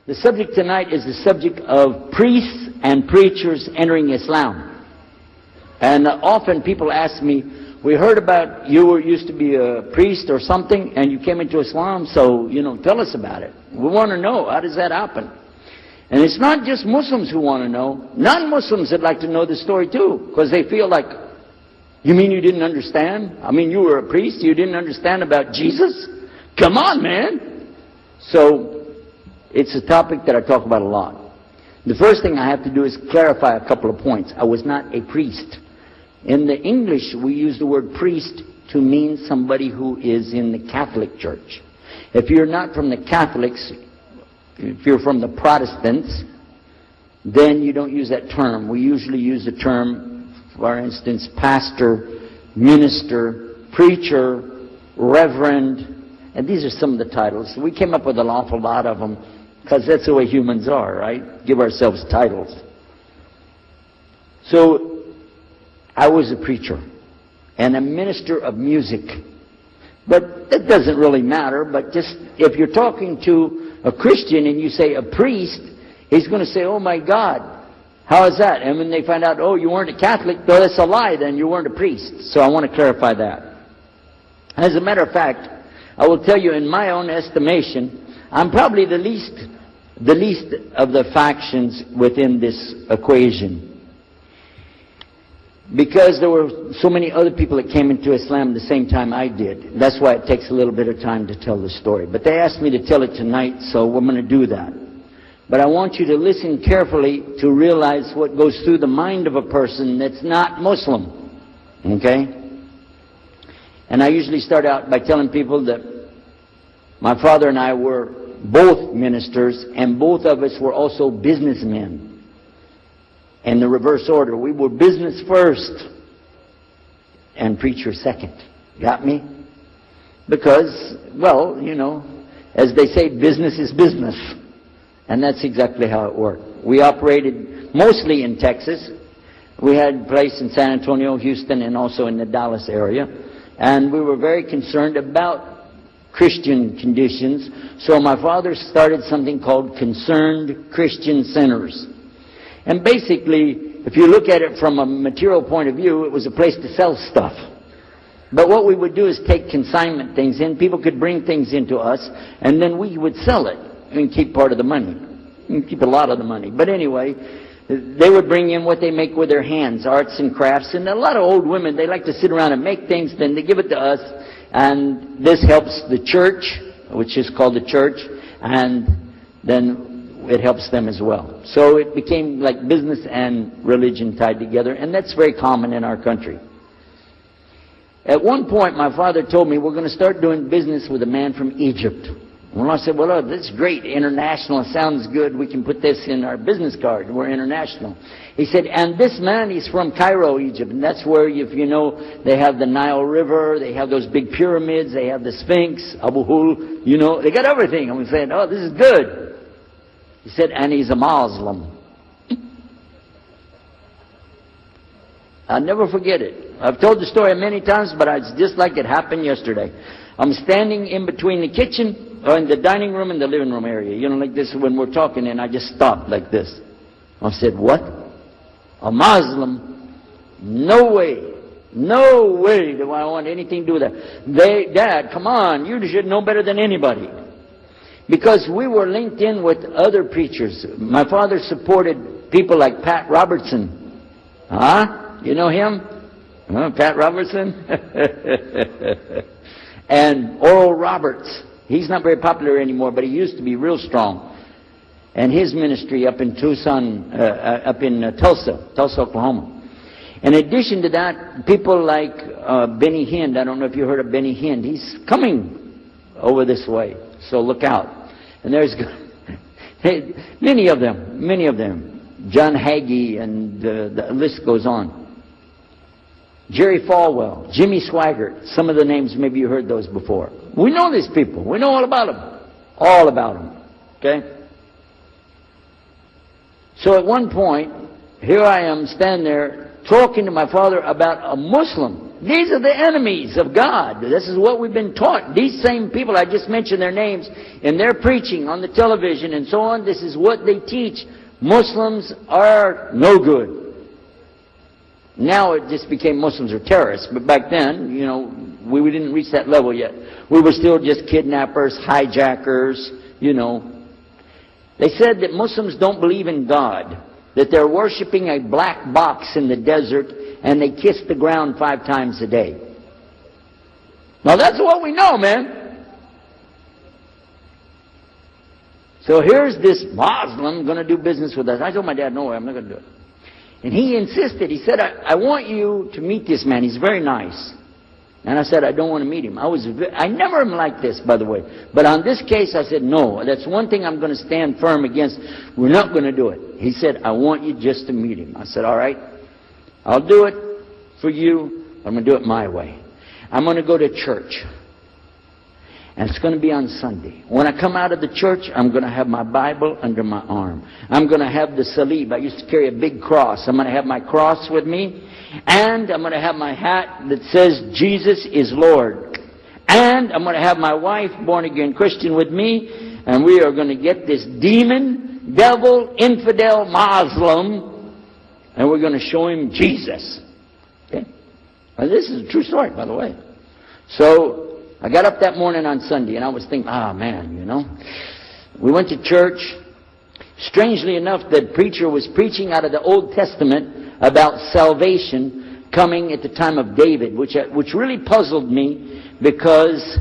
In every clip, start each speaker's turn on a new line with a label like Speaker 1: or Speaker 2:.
Speaker 1: The subject tonight is the subject of priests and preachers entering Islam. And often people ask me, we heard about you used to be a priest or something and you came into Islam, so, tell us about it. We want to know, how does that happen? And it's not just Muslims who want to know. Non-Muslims would like to know the story too, because they feel like, you mean you didn't understand? I mean, you were a priest, you didn't understand about Jesus? Come on, man! So, it's a topic that I talk about a lot. The first thing I have to do is clarify a couple of points. I was not a priest. In the English, we use the word priest to mean somebody who is in the Catholic Church. If you're not from the Catholics, if you're from the Protestants, then you don't use that term. We usually use the term, for instance, pastor, minister, preacher, reverend, and these are some of the titles. We came up with an awful lot of them because that's the way humans are, right? Give ourselves titles. So, I was a preacher and a minister of music. But that doesn't really matter, but just if you're talking to a Christian and you say a priest, he's going to say, oh my God, how is that? And when they find out, oh, you weren't a Catholic, well, that's a lie, then you weren't a priest. So I want to clarify that. As a matter of fact, I will tell you, in my own estimation, I'm probably the least of the factions within this equation. Because there were so many other people that came into Islam the same time I did. That's why it takes a little bit of time to tell the story. But they asked me to tell it tonight, so we're going to do that. But I want you to listen carefully to realize what goes through the mind of a person that's not Muslim. Okay? And I usually start out by telling people that my father and I were both ministers, and both of us were also businessmen. In the reverse order. We were business first and preacher second. Got me? Because, well, as they say, business is business. And that's exactly how it worked. We operated mostly in Texas. We had a place in San Antonio, Houston, and also in the Dallas area. And we were very concerned about Christian conditions. So my father started something called Concerned Christian Centers. And basically, if you look at it from a material point of view, it was a place to sell stuff. But what we would do is take consignment things in. People could bring things into us, and then we would sell it and keep part of the money. And keep a lot of the money. But anyway, they would bring in what they make with their hands, arts and crafts. And a lot of old women, they like to sit around and make things, then they give it to us. And this helps the church, which is called the church, and then it helps them as well. So it became like business and religion tied together, and that's very common in our country. At one point, my father told me, we're going to start doing business with a man from Egypt. Well, I said, well, this is great, international, it sounds good, we can put this in our business card, we're international. He said, and this man, he's from Cairo, Egypt, and that's where, if you know, they have the Nile River, they have those big pyramids, they have the Sphinx, Abu Hul, they got everything. And we said, oh, this is good. He said, and he's a Muslim. I'll never forget it. I've told the story many times, but it's just like it happened yesterday. I'm standing in between the kitchen, or in the dining room and the living room area. Like this when we're talking, and I just stopped like this. I said, what? A Muslim? No way. No way do I want anything to do with that. Dad, come on, you should know better than anybody. Because we were linked in with other preachers. My father supported people like Pat Robertson. You know him? Pat Robertson? And Oral Roberts. He's not very popular anymore, but he used to be real strong. And his ministry up in Tulsa, Oklahoma. In addition to that, people like Benny Hinn. I don't know if you heard of Benny Hinn. He's coming over this way. So look out. And there's many of them. John Hagee, and the list goes on. Jerry Falwell, Jimmy Swaggart. Some of the names, maybe you heard those before. We know these people. We know all about them. All about them. Okay? So at one point, here I am standing there talking to my father about a Muslim. These are the enemies of God. This is what we've been taught. These same people, I just mentioned their names, and they're preaching on the television and so on. This is what they teach. Muslims are no good. Now it just became Muslims are terrorists. But back then, you know, we didn't reach that level yet. We were still just kidnappers, hijackers, you know. They said that Muslims don't believe in God, that they're worshiping a black box in the desert, and they kiss the ground 5 times a day. Now that's what we know, man. So here's this Muslim going to do business with us. I told my dad, no way, I'm not going to do it. And he insisted. He said, I want you to meet this man. He's very nice. And I said, I don't want to meet him. I never am like this, by the way. But on this case, I said, no. That's one thing I'm going to stand firm against. We're not going to do it. He said, I want you just to meet him. I said, all right. I'll do it for you. I'm going to do it my way. I'm going to go to church. And it's going to be on Sunday. When I come out of the church, I'm going to have my Bible under my arm. I'm going to have the salib. I used to carry a big cross. I'm going to have my cross with me. And I'm going to have my hat that says, Jesus is Lord. And I'm going to have my wife, born-again Christian, with me. And we are going to get this demon, devil, infidel, Muslim. And we're going to show him Jesus. Okay? Now, this is a true story, by the way. So I got up that morning on Sunday, and I was thinking, man, you know. We went to church. Strangely enough, the preacher was preaching out of the Old Testament about salvation coming at the time of David, which really puzzled me, because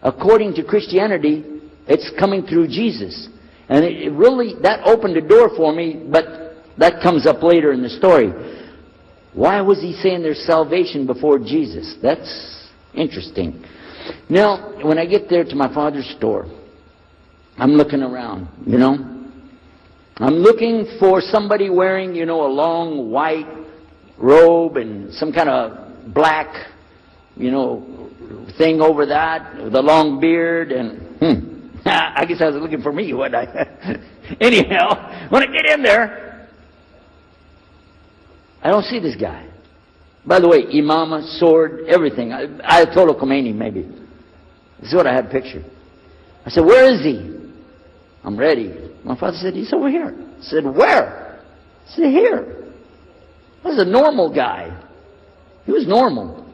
Speaker 1: according to Christianity, it's coming through Jesus. And it really, that opened the door for me, but that comes up later in the story. Why was he saying there's salvation before Jesus? That's interesting. Now, when I get there to my father's store, I'm looking around, you know. I'm looking for somebody wearing, you know, a long white robe and some kind of black, you know, thing over that, with a long beard, and I guess I was looking for me, wasn't I? Anyhow, when I get in there, I don't see this guy. By the way, imama, sword, everything. Ayatollah Khomeini, maybe. This is what I had pictured. I said, where is he? I'm ready. My father said, he's over here. I said, where? I said, here. I was a normal guy. He was normal.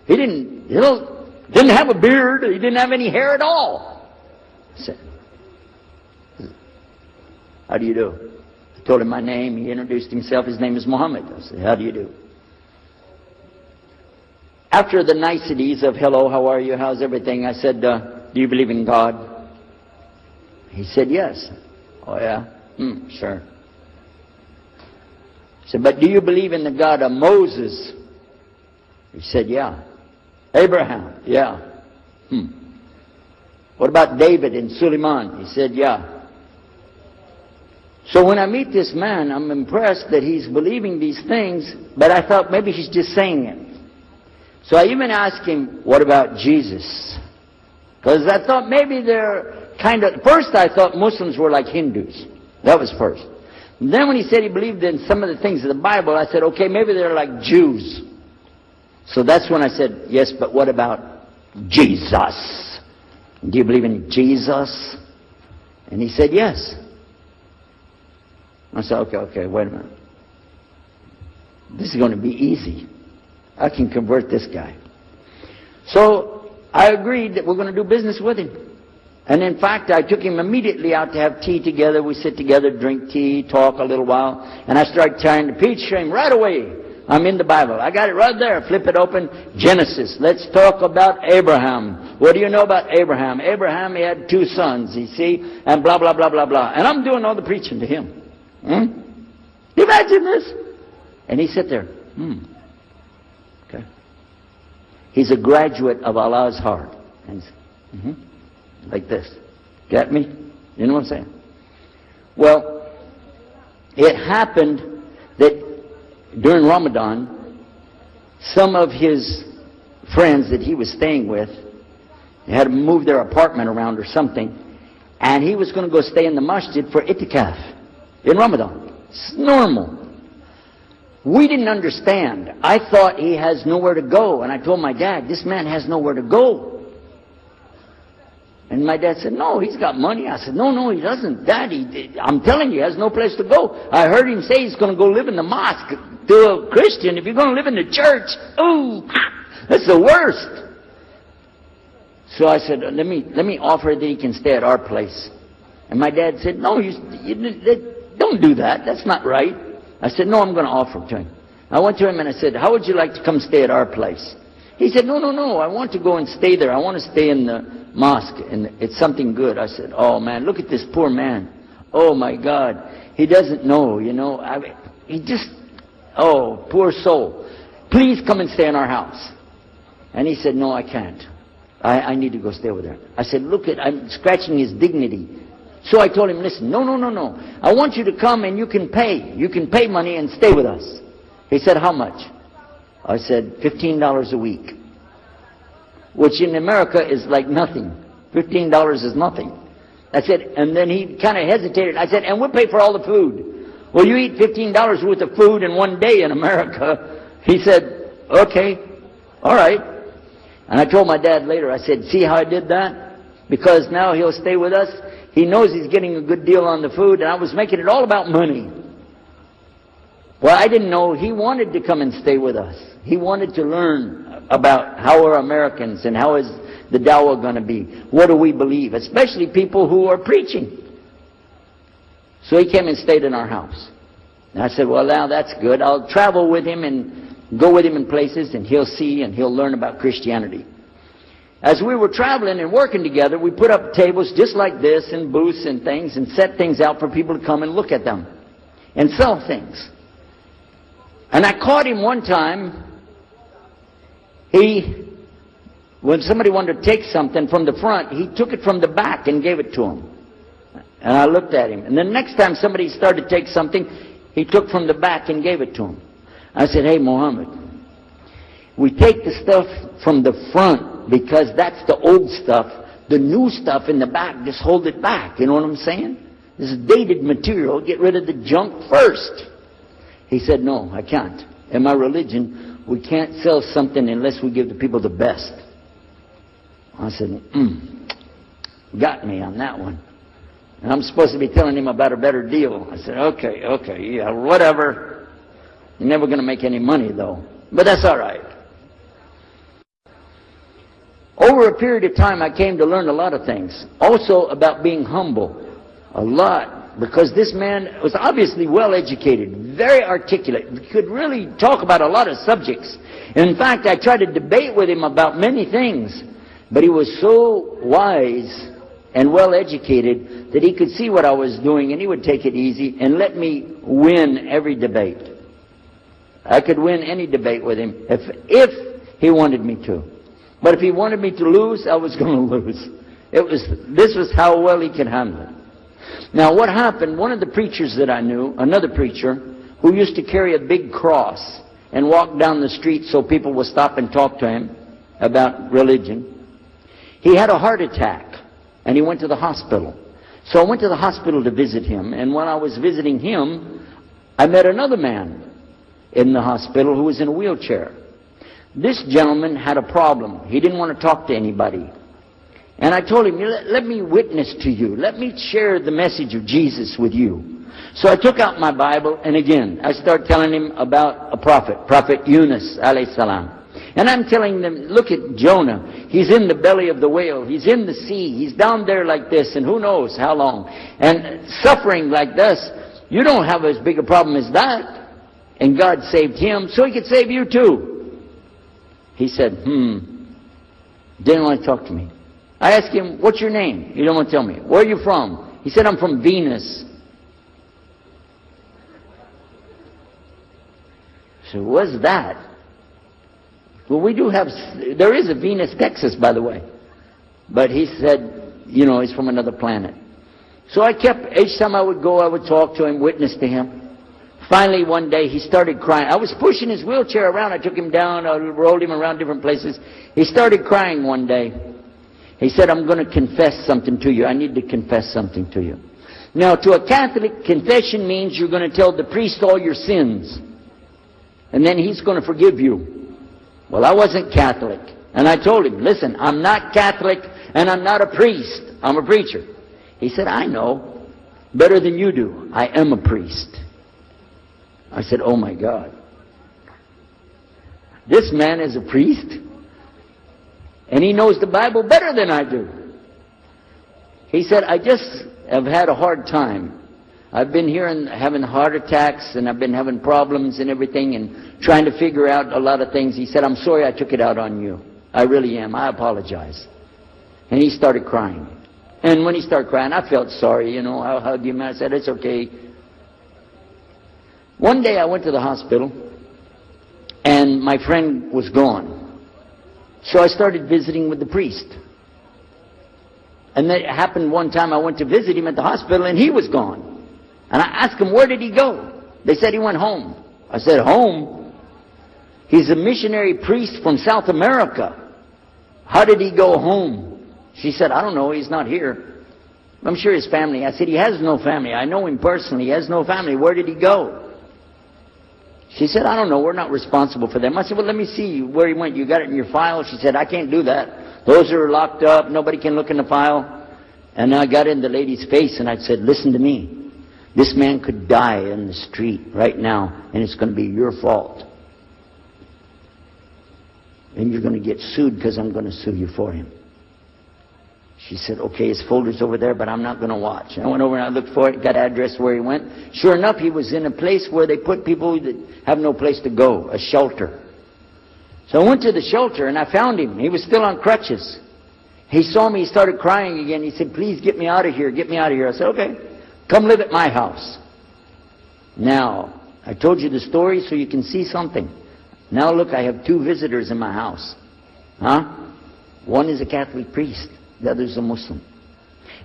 Speaker 1: He didn't have a beard. He didn't have any hair at all. I said, how do you do? I told him my name. He introduced himself. His name is Muhammad. I said, how do you do? After the niceties of hello, how are you, how's everything, I said, do you believe in God? He said, yes. Oh, yeah? Sure. I said, but do you believe in the God of Moses? He said, yeah. Abraham? Yeah. What about David and Suleiman? He said, yeah. So when I meet this man, I'm impressed that he's believing these things, but I thought maybe he's just saying it. So I even asked him, what about Jesus? Because I thought maybe they're first I thought Muslims were like Hindus. That was first. And then when he said he believed in some of the things of the Bible, I said, okay, maybe they're like Jews. So that's when I said, yes, but what about Jesus? Do you believe in Jesus? And he said, yes. I said, okay, wait a minute. This is going to be easy. I can convert this guy. So I agreed that we're going to do business with him. And in fact, I took him immediately out to have tea together. We sit together, drink tea, talk a little while. And I started trying to preach to him right away. I'm in the Bible. I got it right there. Flip it open. Genesis. Let's talk about Abraham. What do you know about Abraham? Abraham, he had 2 sons, you see, and blah, blah, blah, blah, blah. And I'm doing all the preaching to him. Imagine this. And he sat there. Okay. He's a graduate of Allah's heart. And like this. Get me? You know what I'm saying? Well, it happened that during Ramadan, some of his friends that he was staying with had to move their apartment around or something, and he was going to go stay in the masjid for itikaf in Ramadan. It's normal. We didn't understand. I thought he has nowhere to go. And I told my dad, this man has nowhere to go. And my dad said, no, he's got money. I said, no, he doesn't. Daddy, I'm telling you, he has no place to go. I heard him say he's going to go live in the mosque. To a Christian, if you're going to live in the church, ooh, that's the worst. So I said, let me offer that he can stay at our place. And my dad said, no, you don't do that. That's not right. I said, no, I'm going to offer it to him. I went to him and I said, how would you like to come stay at our place? He said, no, I want to go and stay there. I want to stay in the mosque, and it's something good. I said, oh man, look at this poor man. Oh my God. He doesn't know, oh, poor soul. Please come and stay in our house. And he said, no, I can't. I need to go stay with her. I said, I'm scratching his dignity. So I told him, listen, no. I want you to come and you can pay. You can pay money and stay with us. He said, how much? I said, $15 a week. Which in America is like nothing. $15 is nothing. I said, and then he kind of hesitated. I said, and we'll pay for all the food. Well, you eat $15 worth of food in one day in America. He said, okay, all right. And I told my dad later, I said, see how I did that? Because now he'll stay with us. He knows he's getting a good deal on the food, and I was making it all about money. Well, I didn't know he wanted to come and stay with us. He wanted to learn about how we're Americans and how is the dawah going to be. What do we believe? Especially people who are preaching. So he came and stayed in our house. And I said, well, now that's good. I'll travel with him and go with him in places, and he'll see and he'll learn about Christianity. As we were traveling and working together, we put up tables just like this and booths and things and set things out for people to come and look at them and sell things. And I caught him one time. When somebody wanted to take something from the front, he took it from the back and gave it to him. And I looked at him. And the next time somebody started to take something, he took from the back and gave it to him. I said, hey, Muhammad, we take the stuff from the front because that's the old stuff. The new stuff in the back, just hold it back. You know what I'm saying? This is dated material. Get rid of the junk first. He said, no, I can't. In my religion, we can't sell something unless we give the people the best. I said, got me on that one. And I'm supposed to be telling him about a better deal. I said, okay, yeah, whatever. You're never going to make any money, though. But that's all right. Over a period of time, I came to learn a lot of things. Also about being humble. A lot. Because this man was obviously well educated, very articulate, could really talk about a lot of subjects. In fact, I tried to debate with him about many things. But he was so wise and well educated that he could see what I was doing and he would take it easy and let me win every debate. I could win any debate with him if he wanted me to. But if he wanted me to lose, I was going to lose. This was how well he could handle it. Now what happened, one of the preachers that I knew, another preacher, who used to carry a big cross and walk down the street so people would stop and talk to him about religion, he had a heart attack and he went to the hospital. So I went to the hospital to visit him, and when I was visiting him, I met another man in the hospital who was in a wheelchair. This gentleman had a problem. He didn't want to talk to anybody. And I told him, let me witness to you. Let me share the message of Jesus with you. So I took out my Bible, and again, I started telling him about a prophet, Prophet Yunus, alayhi salam. And I'm telling them, look at Jonah. He's in the belly of the whale. He's in the sea. He's down there like this, and who knows how long. And suffering like this, you don't have as big a problem as that. And God saved him, so he could save you too. He said, didn't want to talk to me. I asked him, what's your name? He didn't want to tell me. Where are you from? He said, I'm from Venus. So what's that? Well, we do have, there is a Venus, Texas, by the way. But he said, he's from another planet. So I kept, each time I would go, I would talk to him, witness to him. Finally, one day, he started crying. I was pushing his wheelchair around. I took him down. I rolled him around different places. He started crying one day. He said, I'm going to confess something to you. I need to confess something to you. Now, to a Catholic, confession means you're going to tell the priest all your sins. and then he's going to forgive you. Well, I wasn't Catholic. And I told him, listen, I'm not Catholic and I'm not a priest. I'm a preacher. He said, I know better than you do. I am a priest. I said, oh my God. This man is a priest and he knows the Bible better than I do. He said, I just have had a hard time. I've been here and having heart attacks and I've been having problems and everything and trying to figure out a lot of things. He said, I'm sorry I took it out on you. I really am. I apologize. And he started crying. And when he started crying, I felt sorry, you know. I hugged him and I said, it's okay. One day I went to the hospital and my friend was gone. So I started visiting with the priest. And that happened one time I went to visit him at the hospital and he was gone. And I asked him, where did he go? They said he went home. I said, home? He's a missionary priest from South America. How did he go home? She said, I don't know, he's not here. I'm sure his family. I said, he has no family. I know him personally. He has no family. Where did he go? She said, I don't know. We're not responsible for them. I said, well, let me see where he went. You got it in your file? She said, I can't do that. Those are locked up. Nobody can look in the file. And I got in the lady's face and I said, listen to me. This man could die in the street right now, and it's going to be your fault. And you're going to get sued because I'm going to sue you for him. She said, okay, his folder's over there, but I'm not going to watch. I went over and I looked for it, got address where he went. Sure enough, he was in a place where they put people that have no place to go, a shelter. So I went to the shelter and I found him. He was still on crutches. He saw me, he started crying again. He said, please get me out of here, get me out of here. I said, okay. Come live at my house. Now, I told you the story so you can see something. Now look, I have 2 visitors in my house. One is a Catholic priest. The other is a Muslim.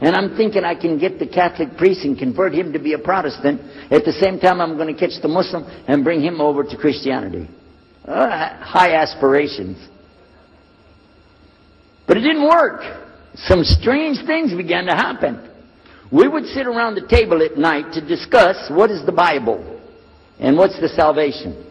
Speaker 1: And I'm thinking I can get the Catholic priest and convert him to be a Protestant. At the same time, I'm going to catch the Muslim and bring him over to Christianity. High aspirations. But it didn't work. Some strange things began to happen. We would sit around the table at night to discuss what is the Bible and what's the salvation.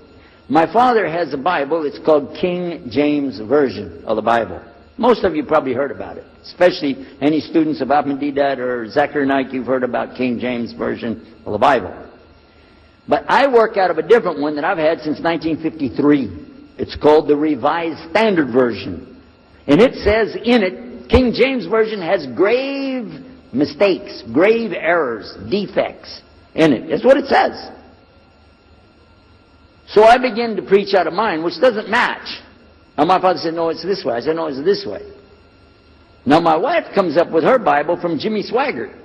Speaker 1: My father has a Bible. It's called King James Version of the Bible. Most of you probably heard about it, especially any students of Ahmadiyyat or Zakir Naik. You've heard about King James Version of the Bible. But I work out of a different one that I've had since 1953. It's called the Revised Standard Version. And it says in it, King James Version has grave mistakes, grave errors, defects in it. That's what it says. So I began to preach out of mine, which doesn't match. And my father said, no, it's this way. I said, no, it's this way. Now my wife comes up with her Bible from Jimmy Swaggart.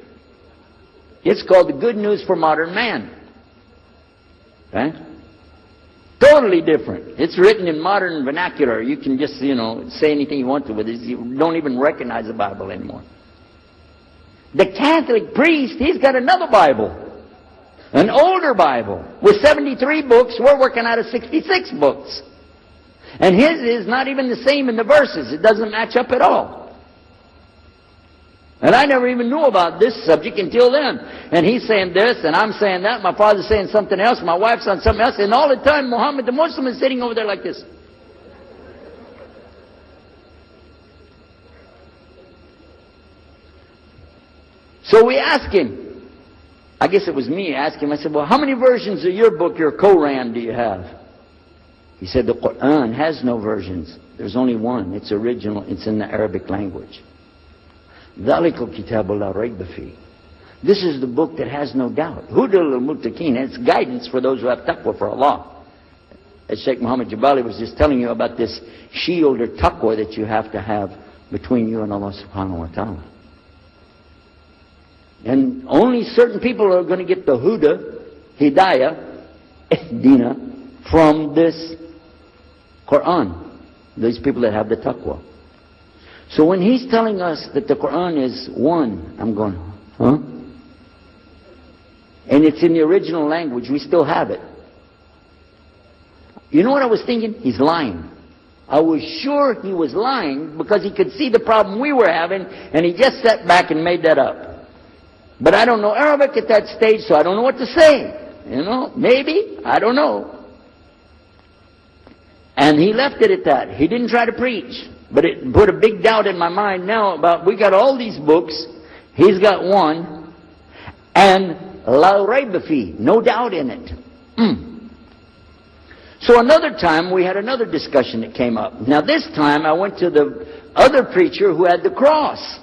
Speaker 1: It's called The Good News for Modern Man. Okay? Totally different. It's written in modern vernacular. You can just, say anything you want to with it. You don't even recognize the Bible anymore. The Catholic priest, he's got another Bible. An older Bible with 73 books. We're working out of 66 books. And his is not even the same in the verses. It doesn't match up at all. And I never even knew about this subject until then. And he's saying this, and I'm saying that. My father's saying something else. My wife's saying something else. And all the time, Muhammad the Muslim is sitting over there like this. So we asked him. I guess it was me. I asked him. I said, well, how many versions of your book, your Quran, do you have? He said, the Quran has no versions. There's only one. It's original. It's in the Arabic language. ذَلِكَ الْكِتَابُ لَا رَيْبَ فِيهِ. This is the book that has no doubt. هُدَى لِلْمُتَّقِينَ. It's guidance for those who have taqwa for Allah. As Sheikh Muhammad Jabali was just telling you about this shield or taqwa that you have to have between you and Allah subhanahu wa ta'ala. And only certain people are going to get the huda, hidayah, ihdina, from this Quran. These people that have the taqwa. So when he's telling us that the Quran is one, I'm going, huh? And it's in the original language, we still have it. You know what I was thinking? He's lying. I was sure he was lying because he could see the problem we were having, and he just sat back and made that up. But I don't know Arabic at that stage, so I don't know what to say. Maybe, I don't know. And he left it at that. He didn't try to preach. But it put a big doubt in my mind now about, we got all these books. He's got one. And La Rayba Fi, no doubt in it. So another time we had another discussion that came up. Now this time I went to the other preacher who had the cross.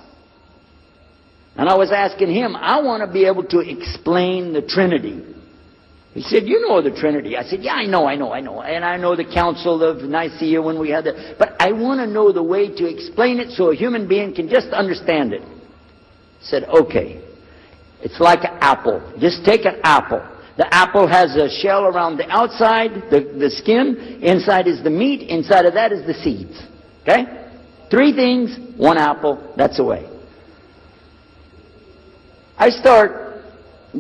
Speaker 1: And I was asking him, I want to be able to explain the Trinity. He said, you know the Trinity. I said, yeah, I know. And I know the Council of Nicaea when we had that. But I want to know the way to explain it so a human being can just understand it. He said, okay. It's like an apple. Just take an apple. The apple has a shell around the outside, the skin. Inside is the meat. Inside of that is the seeds. Okay? 3 things, 1 apple. That's the way. I start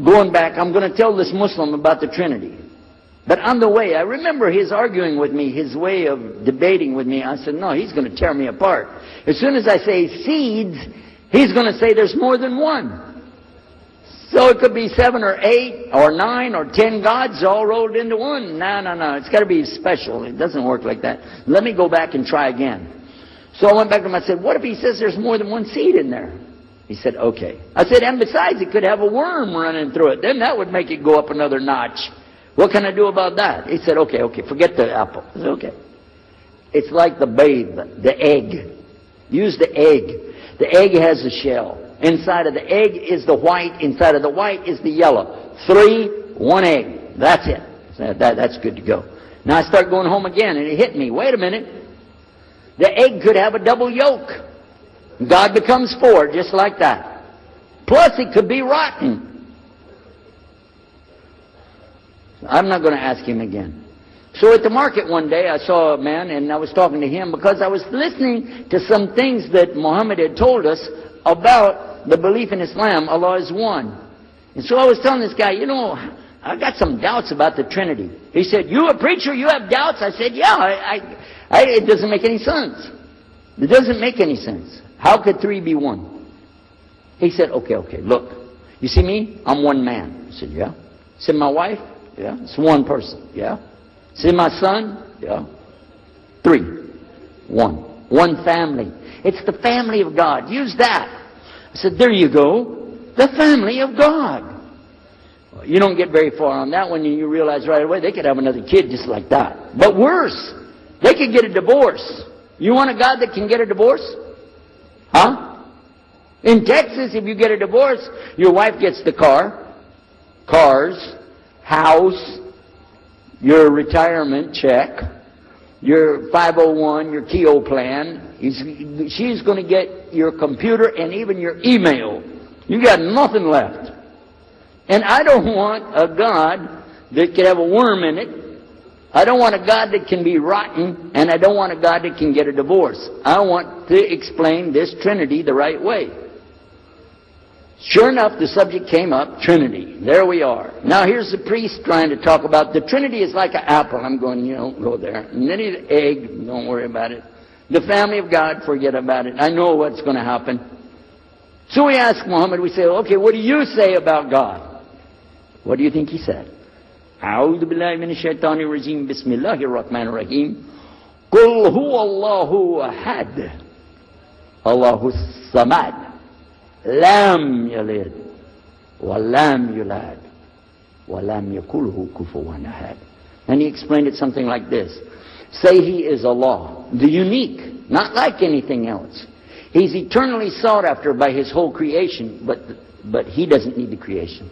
Speaker 1: going back. I'm going to tell this Muslim about the Trinity. But on the way, I remember his arguing with me, his way of debating with me. I said, no, he's going to tear me apart. As soon as I say seeds, he's going to say there's more than one. So it could be 7 or 8 or 9 or 10 gods all rolled into one. No. It's got to be special. It doesn't work like that. Let me go back and try again. So I went back to him. I said, what if he says there's more than one seed in there? He said, okay. I said, and besides, it could have a worm running through it. Then that would make it go up another notch. What can I do about that? He said, okay, forget the apple. I said, okay. It's like the babe, the egg. Use the egg. The egg has a shell. Inside of the egg is the white. Inside of the white is the yellow. 3, 1 egg. That's it. So that's good to go. Now I start going home again, and it hit me. Wait a minute. The egg could have a double yolk. God becomes 4, just like that. Plus, it could be rotten. I'm not going to ask him again. So at the market one day, I saw a man, and I was talking to him because I was listening to some things that Muhammad had told us about the belief in Islam, Allah is one. And so I was telling this guy, you know, I got some doubts about the Trinity. He said, you a preacher, you have doubts? I said, yeah, it doesn't make any sense. It doesn't make any sense. How could 3 be 1? He said, okay, look. You see me? I'm one man. I said, yeah. He said, my wife? Yeah. It's one person. Yeah. See my son? Yeah. 3. 1. One family. It's the family of God. Use that. I said, there you go. The family of God. Well, you don't get very far on that one, and you realize right away they could have another kid just like that. But worse, they could get a divorce. You want a God that can get a divorce? Huh? In Texas, if you get a divorce, your wife gets the cars, house, your retirement check, your 501, your Keogh plan. She's going to get your computer and even your email. You got nothing left. And I don't want a God that can have a worm in it. I don't want a God that can be rotten, and I don't want a God that can get a divorce. I want to explain this Trinity the right way. Sure enough, the subject came up, Trinity. There we are. Now here's the priest trying to talk about the Trinity is like an apple. I'm going, go there. And then the egg, don't worry about it. The family of God, forget about it. I know what's going to happen. So we ask Muhammad, we say, okay, what do you say about God? What do you think he said? أعوذ بالله من الشيطان الرجيم بسم الله الرحمن الرحيم قل هو الله أحد الله الصمد لم يلد ولم يولد ولم يكن له كفوا أحد. And he explained it something like this. Say he is Allah, the unique, not like anything else. He's eternally sought after by his whole creation, but he doesn't need the creation.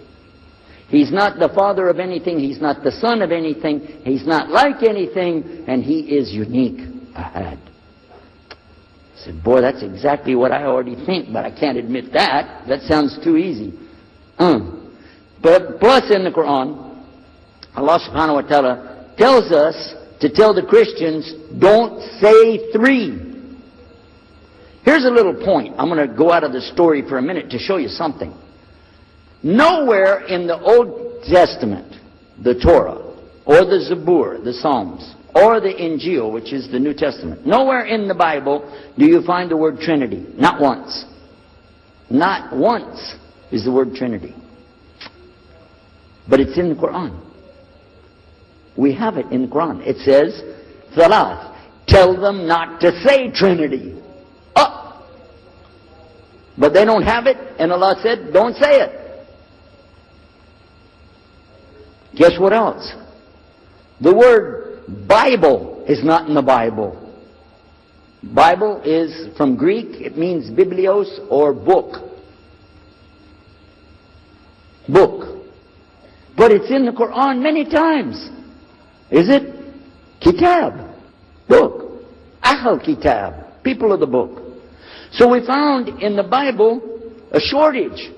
Speaker 1: He's not the father of anything. He's not the son of anything. He's not like anything. And he is unique. Ahad. I said, boy, that's exactly what I already think, but I can't admit that. That sounds too easy. But plus in the Quran, Allah subhanahu wa ta'ala tells us to tell the Christians, don't say 3. Here's a little point. I'm going to go out of the story for a minute to show you something. Nowhere in the Old Testament, the Torah, or the Zabur, the Psalms, or the Injil, which is the New Testament, nowhere in the Bible do you find the word Trinity. Not once. Not once is the word Trinity. But it's in the Quran. We have it in the Quran. It says, Thalath. Tell them not to say Trinity. But they don't have it, and Allah said, don't say it. Guess what else? The word Bible is not in the Bible. Bible is from Greek, it means biblios or book. Book. But it's in the Quran many times. Is it? Kitab. Book. Ahl Kitab. People of the book. So we found in the Bible a shortage.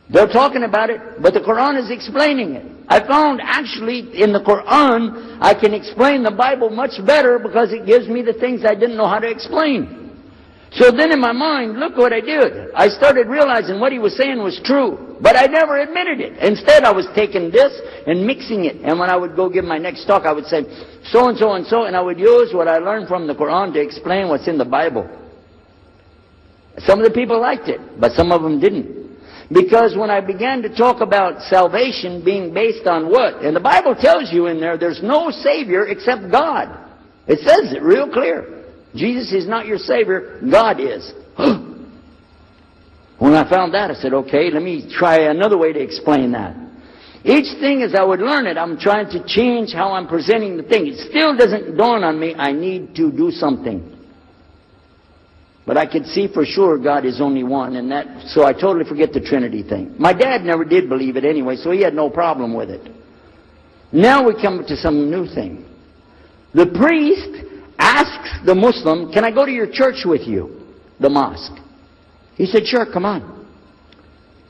Speaker 1: They're talking about it, but the Quran is explaining it. I found actually in the Quran, I can explain the Bible much better because it gives me the things I didn't know how to explain. So then in my mind, look what I did. I started realizing what he was saying was true, but I never admitted it. Instead, I was taking this and mixing it. And when I would go give my next talk, I would say, so and so and so, and I would use what I learned from the Quran to explain what's in the Bible. Some of the people liked it, but some of them didn't. Because when I began to talk about salvation being based on what? And the Bible tells you in there, there's no Savior except God. It says it real clear. Jesus is not your Savior, God is. When I found that, I said, okay, let me try another way to explain that. Each thing as I would learn it, I'm trying to change how I'm presenting the thing. It still doesn't dawn on me, I need to do something. But I could see for sure God is only one, and that, so I totally forget the Trinity thing. My dad never did believe it anyway, so he had no problem with it. Now we come to some new thing. The priest asks the Muslim, can I go to your church with you? The mosque. He said, sure, come on.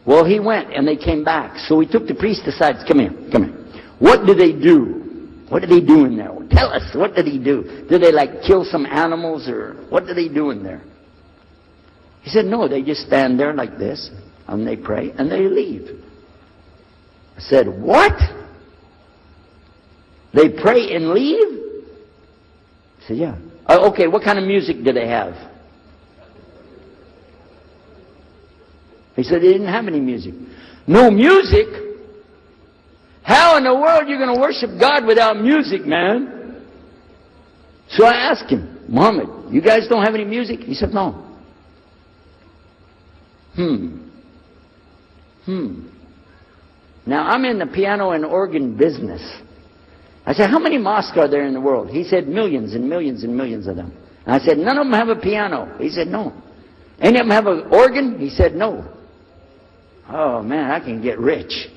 Speaker 1: Well, he went, and they came back. So we took the priest aside, come here. What do they do? What did he do in there? Tell us, what did he do? Did they like kill some animals, or what did they do in there? He said, no, they just stand there like this, and they pray, and they leave. I said, what? They pray and leave? I said, yeah. Okay, what kind of music do they have? He said, they didn't have any music. No music? How in the world are you going to worship God without music, man? So I asked him, Muhammad, you guys don't have any music? He said, no. Now, I'm in the piano and organ business. I said, how many mosques are there in the world? He said, millions and millions and millions of them. And I said, none of them have a piano. He said, no. Any of them have an organ? He said, no. Oh, man, I can get rich.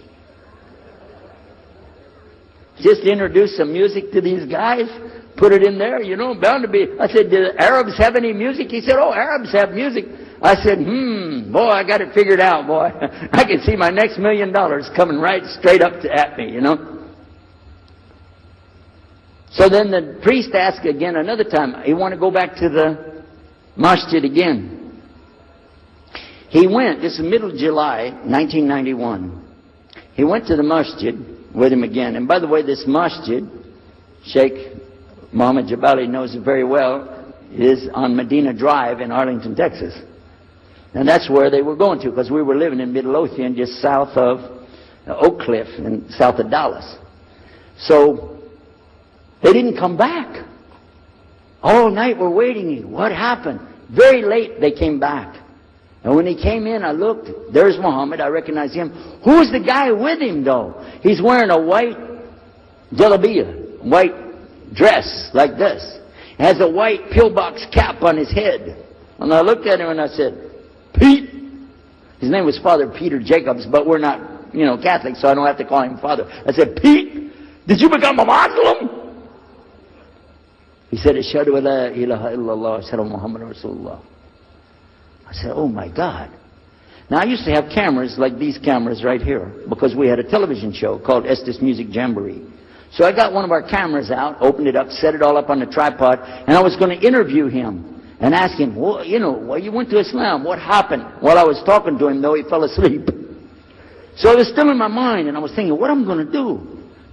Speaker 1: Just introduce some music to these guys, put it in there, bound to be. I said, do the Arabs have any music? He said, oh, Arabs have music. I said, boy, I got it figured out, boy. I can see my next $1 million coming right straight up at me, So then the priest asked again another time, he wanted to go back to the masjid again. He went, this is middle of July, 1991. He went to the masjid with him again. And by the way, this masjid, Sheikh Muhammad Jabali knows it very well, is on Medina Drive in Arlington, Texas. And that's where they were going to, because we were living in Midlothian, just south of Oak Cliff and south of Dallas. So they didn't come back. All night we're waiting. What happened? Very late they came back. And when he came in, I looked. There's Muhammad. I recognize him. Who's the guy with him, though? He's wearing a white jalabiyah, white dress like this. Has a white pillbox cap on his head. And I looked at him and I said, Pete. His name was Father Peter Jacobs, but we're not, Catholic, so I don't have to call him Father. I said, Pete, did you become a Muslim? He said, Ashhadu an la ilaha illallah, Ashhadu Muhammad Rasulullah. I said, oh my God. Now I used to have cameras like these cameras right here, because we had a television show called Estes Music Jamboree. So I got one of our cameras out, opened it up, set it all up on the tripod, and I was going to interview him and ask him, well, you went to Islam, what happened? While I was talking to him, though, he fell asleep. So it was still in my mind, and I was thinking, what am I going to do?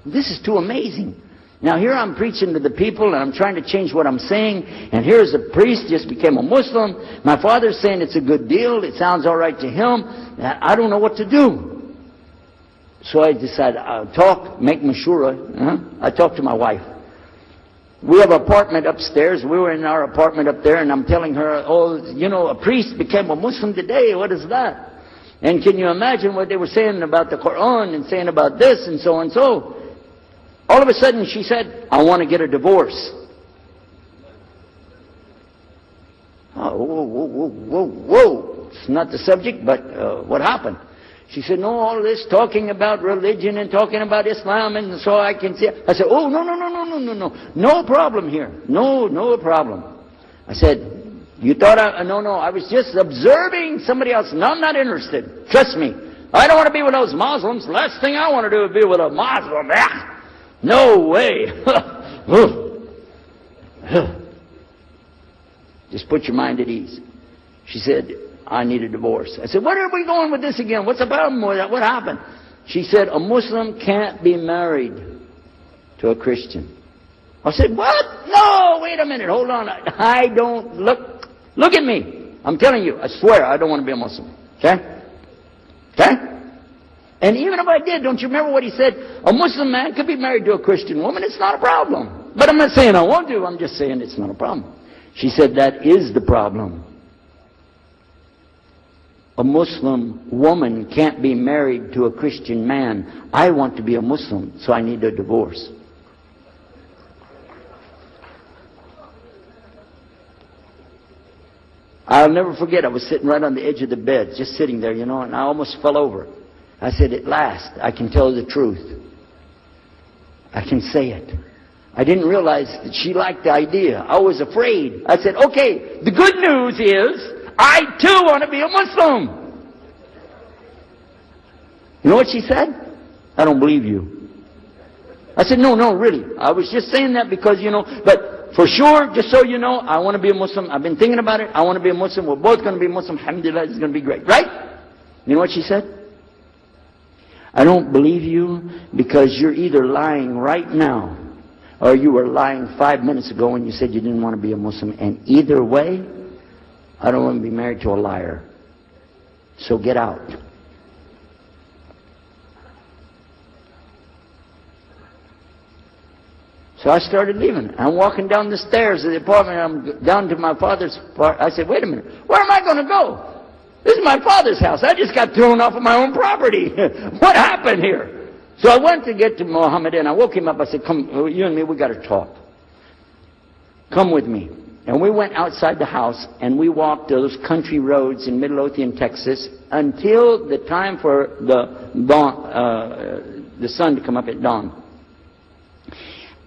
Speaker 1: This is too amazing. Now here I'm preaching to the people, and I'm trying to change what I'm saying, and here's a priest, just became a Muslim. My father's saying it's a good deal, it sounds all right to him. I don't know what to do. So I decided, I'll talk, make mashura. I talked to my wife. We have an apartment upstairs. We were in our apartment up there, and I'm telling her, oh, you know, a priest became a Muslim today. What is that? And can you imagine what they were saying about the Quran and saying about this and so and so? All of a sudden she said, I want to get a divorce. Oh, whoa, whoa, whoa, whoa, whoa. It's not the subject, but what happened? She said, no, all this talking about religion and talking about Islam, and so I can see. I said, oh, no. No problem here. No problem. I said, you thought no, I was just observing somebody else. No, I'm not interested. Trust me. I don't want to be with those Muslims. The last thing I want to do is be with a Muslim. No way. Just put your mind at ease. She said, I need a divorce. I said, where are we going with this again? What's the problem with that? What happened? She said, a Muslim can't be married to a Christian. I said, what? No, wait a minute. Hold on. I don't look at me. I'm telling you, I swear I don't want to be a Muslim. Okay? Okay? And even if I did, don't you remember what he said? A Muslim man could be married to a Christian woman. It's not a problem. But I'm not saying I want to. I'm just saying it's not a problem. She said, that is the problem. A Muslim woman can't be married to a Christian man. I want to be a Muslim, so I need a divorce. I'll never forget, I was sitting right on the edge of the bed, just sitting there, you know, and I almost fell over. I said, at last, I can tell the truth. I can say it. I didn't realize that she liked the idea. I was afraid. I said, okay, the good news is, I too want to be a Muslim. You know what she said? I don't believe you. I said, no, really. I was just saying that because, you know, but for sure, just so you know, I want to be a Muslim. I've been thinking about it. I want to be a Muslim. We're both going to be Muslim. Alhamdulillah, it's going to be great. Right? You know what she said? I don't believe you because you're either lying right now or you were lying 5 minutes ago when you said you didn't want to be a Muslim. And either way, I don't want to be married to a liar. So get out. So I started leaving. I'm walking down the stairs of the apartment. I'm down to my father's part. I said, wait a minute. Where am I going to go? This is my father's house. I just got thrown off of my own property. What happened here? So I went to get to Muhammad and I woke him up. I said, come, you and me, we got to talk. Come with me. And we went outside the house and we walked those country roads in Midlothian, Texas, until the time for the dawn, the sun to come up at dawn.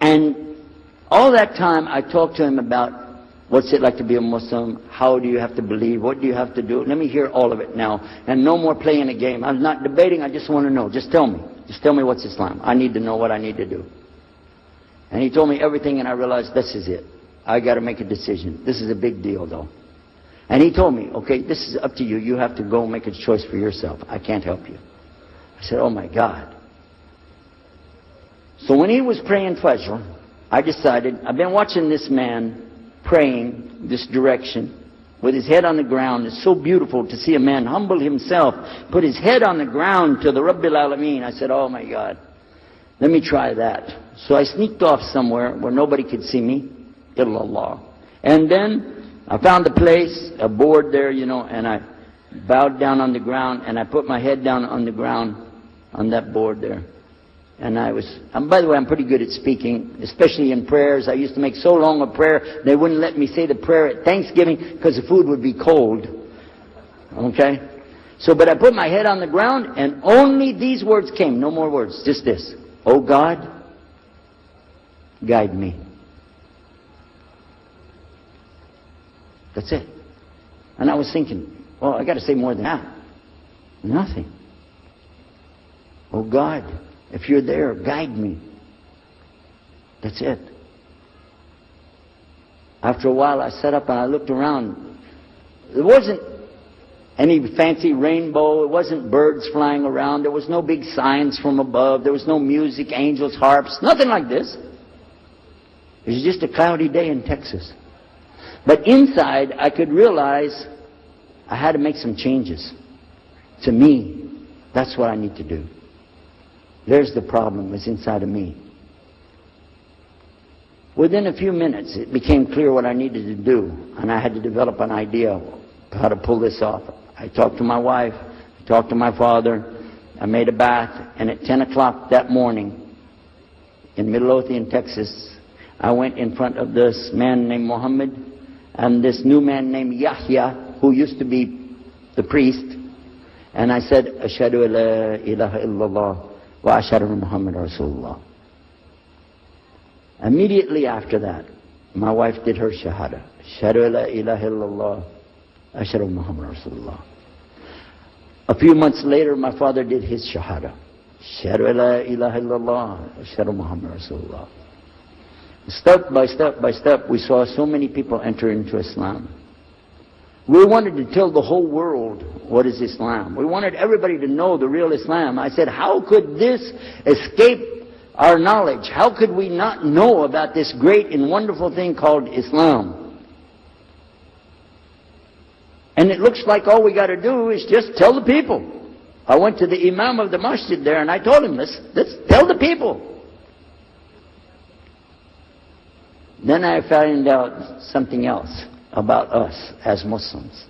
Speaker 1: And all that time I talked to him about what's it like to be a Muslim, how do you have to believe, what do you have to do. Let me hear all of it now. And no more playing a game. I'm not debating, I just want to know. Just tell me. Just tell me what's Islam. I need to know what I need to do. And he told me everything and I realized this is it. I got to make a decision. This is a big deal though. And he told me, okay, this is up to you. You have to go make a choice for yourself. I can't help you. I said, oh my God. So when he was praying Fajr, I decided, I've been watching this man praying this direction with his head on the ground. It's so beautiful to see a man humble himself, put his head on the ground to the Rabbil Alameen. I said, oh my God, let me try that. So I sneaked off somewhere where nobody could see me. Illallah. And then I found a place, a board there, you know, and I bowed down on the ground and I put my head down on the ground on that board there. And by the way, I'm pretty good at speaking, especially in prayers. I used to make so long a prayer, they wouldn't let me say the prayer at Thanksgiving because the food would be cold. Okay? So, but I put my head on the ground and only these words came, no more words, just this. Oh God, guide me. That's it. And I was thinking, well, I got to say more than that. Nothing. Oh God, if you're there, guide me. That's it. After a while, I sat up and I looked around. There wasn't any fancy rainbow. It wasn't birds flying around. There was no big signs from above. There was no music, angels, harps, nothing like this. It was just a cloudy day in Texas. But inside, I could realize I had to make some changes. To me, that's what I need to do. There's the problem, it's inside of me. Within a few minutes, it became clear what I needed to do, and I had to develop an idea of how to pull this off. I talked to my wife, I talked to my father, I made a bath, and at 10 o'clock that morning, in Midlothian, Texas, I went in front of this man named Muhammad and this new man named Yahya, who used to be the priest, and I said, Ashhadu la ilaha illallah wa ashhadu Muhammad Rasulullah. Immediately after that, my wife did her shahada. Ashhadu la ilaha illallah, ashhadu Muhammad Rasulullah. A few months later, my father did his shahada. Ashhadu la ilaha illallah, ashhadu Muhammad Rasulullah. Step by step by step, we saw so many people enter into Islam. We wanted to tell the whole world what is Islam. We wanted everybody to know the real Islam. I said, how could this escape our knowledge? How could we not know about this great and wonderful thing called Islam? And it looks like all we got to do is just tell the people. I went to the Imam of the masjid there and I told him, let's tell the people. Then I found out something else about us as Muslims.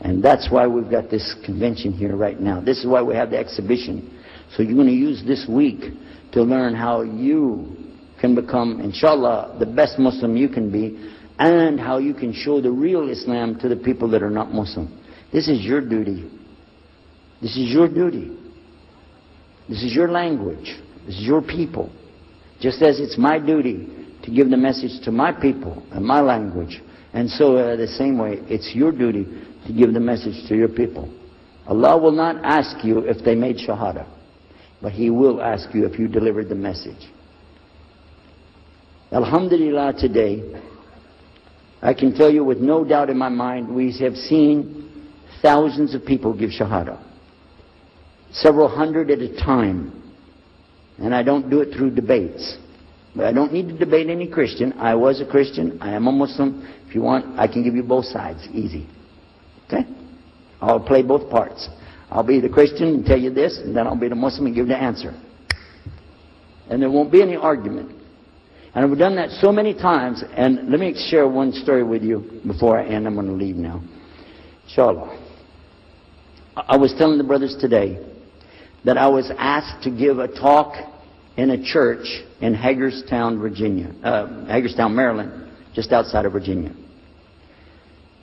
Speaker 1: And that's why we've got this convention here right now. This is why we have the exhibition. So you're going to use this week to learn how you can become, inshallah, the best Muslim you can be, and how you can show the real Islam to the people that are not Muslim. This is your duty. This is your duty. This is your language. This is your people. Just as it's my duty to give the message to my people and my language. And so the same way, it's your duty to give the message to your people. Allah will not ask you if they made shahada, but He will ask you if you delivered the message. Alhamdulillah, today, I can tell you with no doubt in my mind, we have seen thousands of people give shahada. Several hundred at a time. And I don't do it through debates. But I don't need to debate any Christian. I was a Christian. I am a Muslim. If you want, I can give you both sides. Easy. Okay? I'll play both parts. I'll be the Christian and tell you this, and then I'll be the Muslim and give the answer. And there won't be any argument. And I've done that so many times. And let me share one story with you before I end. I'm going to leave now. Inshallah. I was telling the brothers today that I was asked to give a talk in a church in Hagerstown, Maryland, just outside of Virginia.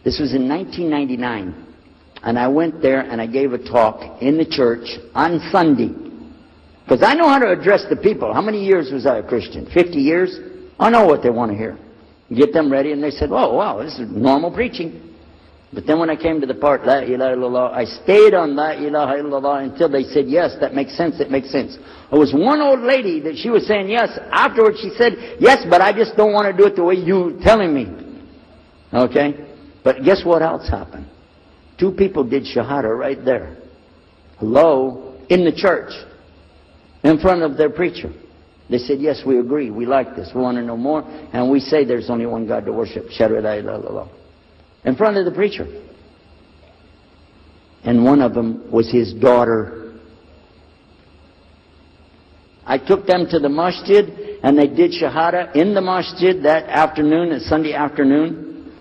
Speaker 1: This was in 1999. And I went there and I gave a talk in the church on Sunday. Because I know how to address the people. How many years was I a Christian? 50 years? I know what they want to hear. Get them ready and they said, oh, wow, this is normal preaching. But then when I came to the part, La ilaha illallah, I stayed on La ilaha illallah until they said, yes, that makes sense, it makes sense. There was one old lady that she was saying yes. Afterwards she said, yes, but I just don't want to do it the way you're telling me. Okay? But guess what else happened? 2 people did shahada right there. Hello? In the church. In front of their preacher. They said, yes, we agree, we like this, we want to know more, and we say there's only one God to worship. Shahadu la ilaha illallah. In front of the preacher. And one of them was his daughter. I took them to the masjid and they did shahada in the masjid that afternoon, a Sunday afternoon.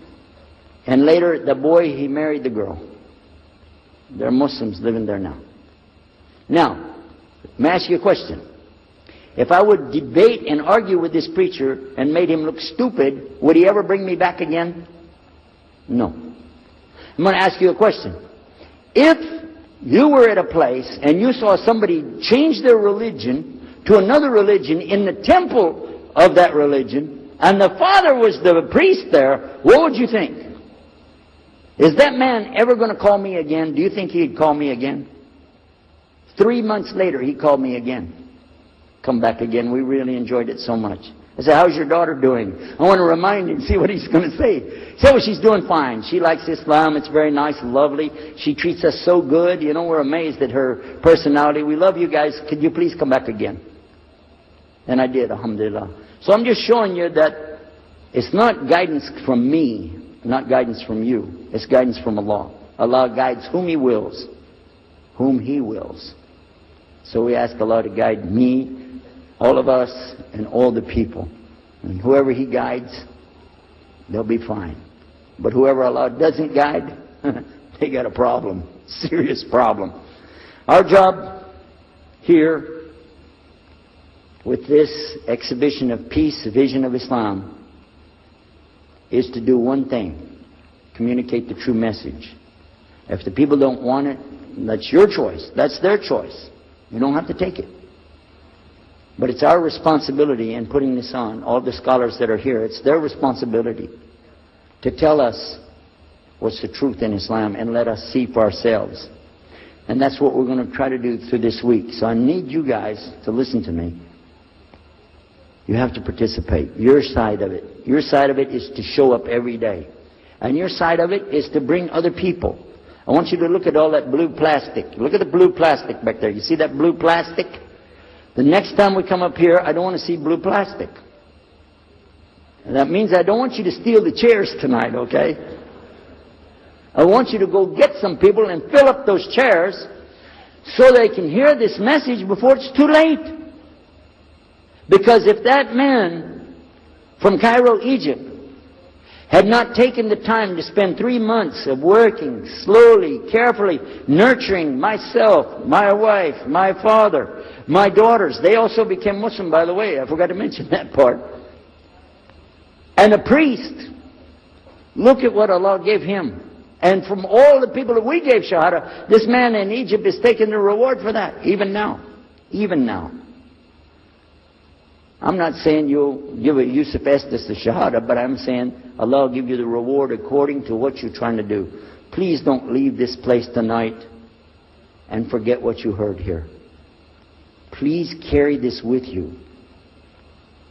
Speaker 1: And later the boy, he married the girl. They're Muslims living there now. Now, let me ask you a question. If I would debate and argue with this preacher and made him look stupid, would he ever bring me back again? No. I'm going to ask you a question. If you were at a place and you saw somebody change their religion to another religion in the temple of that religion, and the father was the priest there, what would you think? Is that man ever going to call me again? Do you think he'd call me again? 3 months later, he called me again. Come back again. We really enjoyed it so much. I said, how's your daughter doing? I want to remind him, see what he's going to say. He said, well, she's doing fine. She likes Islam. It's very nice and lovely. She treats us so good. You know, we're amazed at her personality. We love you guys. Could you please come back again? And I did, alhamdulillah. So I'm just showing you that it's not guidance from me, not guidance from you. It's guidance from Allah. Allah guides whom He wills. Whom He wills. So we ask Allah to guide me, all of us, and all the people. And whoever He guides, they'll be fine. But whoever Allah doesn't guide, they got a problem. Serious problem. Our job here with this exhibition of peace, the vision of Islam, is to do one thing: communicate the true message. If the people don't want it, that's your choice. That's their choice. You don't have to take it. But it's our responsibility in putting this on, all the scholars that are here, it's their responsibility to tell us what's the truth in Islam and let us see for ourselves. And that's what we're going to try to do through this week. So I need you guys to listen to me. You have to participate. Your side of it. Your side of it is to show up every day. And your side of it is to bring other people. I want you to look at all that blue plastic. Look at the blue plastic back there. You see that blue plastic? The next time we come up here, I don't want to see blue plastic. And that means I don't want you to steal the chairs tonight, okay? I want you to go get some people and fill up those chairs so they can hear this message before it's too late. Because if that man from Cairo, Egypt, had not taken the time to spend 3 months of working slowly, carefully, nurturing myself, my wife, my father, my daughters. They also became Muslim, by the way. I forgot to mention that part. And a priest. Look at what Allah gave him. And from all the people that we gave Shahada, this man in Egypt is taking the reward for that, even now. Even now. I'm not saying you'll give a Yusef Estes the Shahada, but I'm saying Allah will give you the reward according to what you're trying to do. Please don't leave this place tonight and forget what you heard here. Please carry this with you.